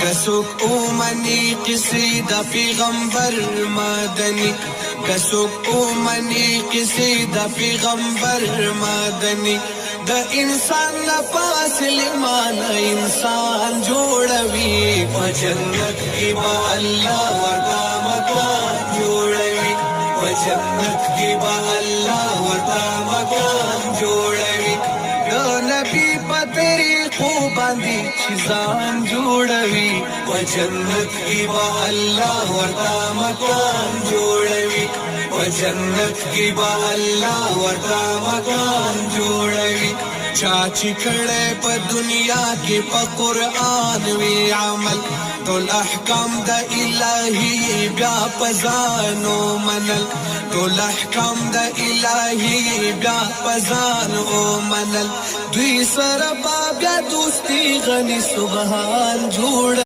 کسوک اومنی قصی دا پیغمبر مدنی کسوک اومنی قصی دا پیغمبر مدنی د انسان لپاس لمان انسان جوړوي په جنت کې با الله ورته مکان جوړوي په جنت کې با الله ورته مکان جوړوي د نبی په طریقو باندې چې ځان جوړوي په جنت کې با الله ورته مکان جوړوي په جنت کې با الله ورته مکان جوړوي چاچی کړه په دنیا کې په قران وی عمل ټول احکام د الهي بیا پزانو منل ټول احکام د الهي بیا پزانو منل دوی سره بیا دوستی غني سبحان جوړ